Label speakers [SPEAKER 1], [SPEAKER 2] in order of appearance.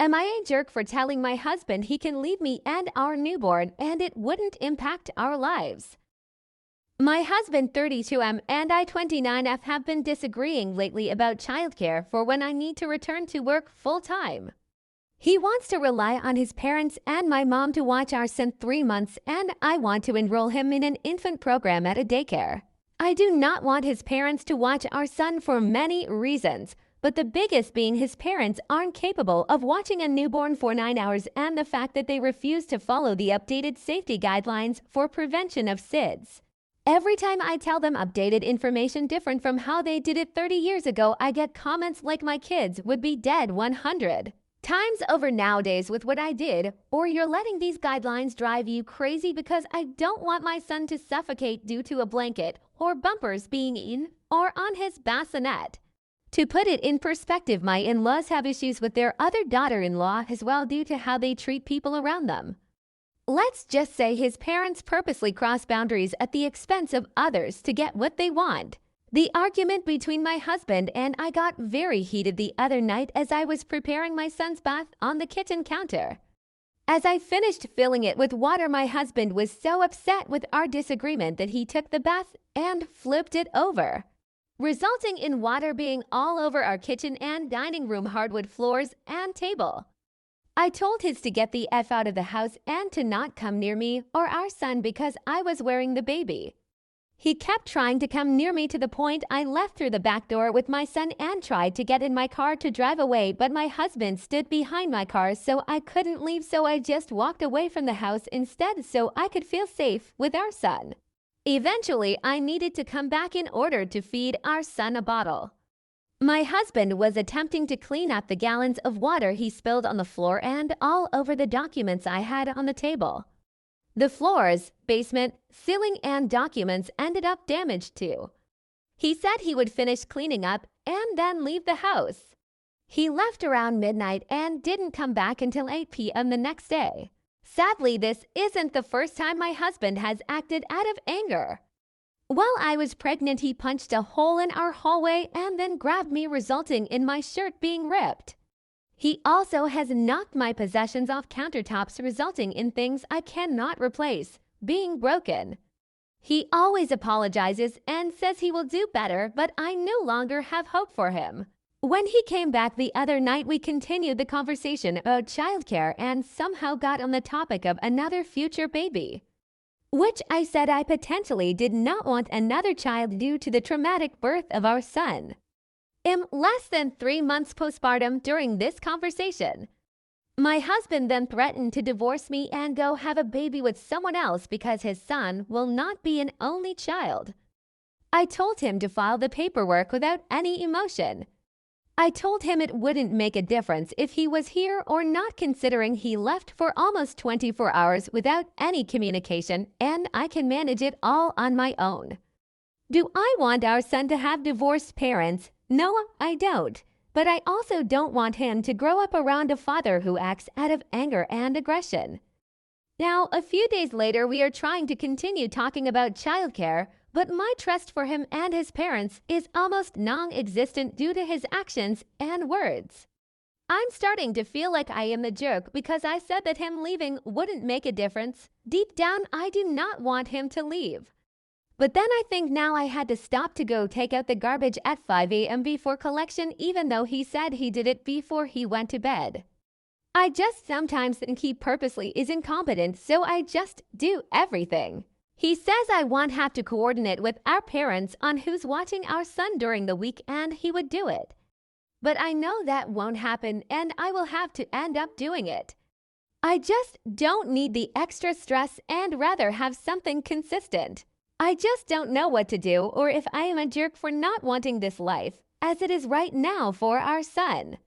[SPEAKER 1] Am I a jerk for telling my husband he can leave me and our newborn and it wouldn't impact our lives? My husband 32M and I 29F have been disagreeing lately about childcare for when I need to return to work full-time. He wants to rely on his parents and my mom to watch our son 3 months, and I want to enroll him in an infant program at a daycare. I do not want his parents to watch our son for many reasons, but the biggest being his parents aren't capable of watching a newborn for 9 hours, and the fact that they refuse to follow the updated safety guidelines for prevention of SIDS. Every time I tell them updated information different from how they did it 30 years ago, I get comments like my kids would be dead 100 times over nowadays with what I did, or you're letting these guidelines drive you crazy because I don't want my son to suffocate due to a blanket or bumpers being in or on his bassinet. To put it in perspective, my in-laws have issues with their other daughter-in-law as well due to how they treat people around them. Let's just say his parents purposely cross boundaries at the expense of others to get what they want. The argument between my husband and I got very heated the other night as I was preparing my son's bath on the kitchen counter. As I finished filling it with water, my husband was so upset with our disagreement that he took the bath and flipped it over, resulting in water being all over our kitchen and dining room hardwood floors and table. I told his to get the F out of the house and to not come near me or our son because I was wearing the baby. He kept trying to come near me to the point I left through the back door with my son and tried to get in my car to drive away, but my husband stood behind my car so I couldn't leave, so I just walked away from the house instead so I could feel safe with our son. Eventually, I needed to come back in order to feed our son a bottle. My husband was attempting to clean up the gallons of water he spilled on the floor and all over the documents I had on the table. The floors, basement, ceiling, and documents ended up damaged too. He said he would finish cleaning up and then leave the house. He left around midnight and didn't come back until 8 p.m. the next day. Sadly, this isn't the first time my husband has acted out of anger. While I was pregnant, he punched a hole in our hallway and then grabbed me, resulting in my shirt being ripped. He also has knocked my possessions off countertops, resulting in things I cannot replace being broken. He always apologizes and says he will do better, but I no longer have hope for him. When he came back the other night, we continued the conversation about childcare and somehow got on the topic of another future baby, which I said I potentially did not want another child due to the traumatic birth of our son. I'm less than 3 months postpartum during this conversation. My husband then threatened to divorce me and go have a baby with someone else because his son will not be an only child. I told him to file the paperwork without any emotion. I told him it wouldn't make a difference if he was here or not, considering he left for almost 24 hours without any communication, and I can manage it all on my own. Do I want our son to have divorced parents? No, I don't. But I also don't want him to grow up around a father who acts out of anger and aggression. Now, a few days later, we are trying to continue talking about childcare, but my trust for him and his parents is almost non-existent due to his actions and words. I'm starting to feel like I am the jerk because I said that him leaving wouldn't make a difference. Deep down, I do not want him to leave. But then I think now I had to stop to go take out the garbage at 5 a.m. before collection, even though he said he did it before he went to bed. I just sometimes think he purposely is incompetent, so I just do everything. He says I won't have to coordinate with our parents on who's watching our son during the week, and he would do it. But I know that won't happen, and I will have to end up doing it. I just don't need the extra stress and rather have something consistent. I just don't know what to do or if I am a jerk for not wanting this life as it is right now for our son.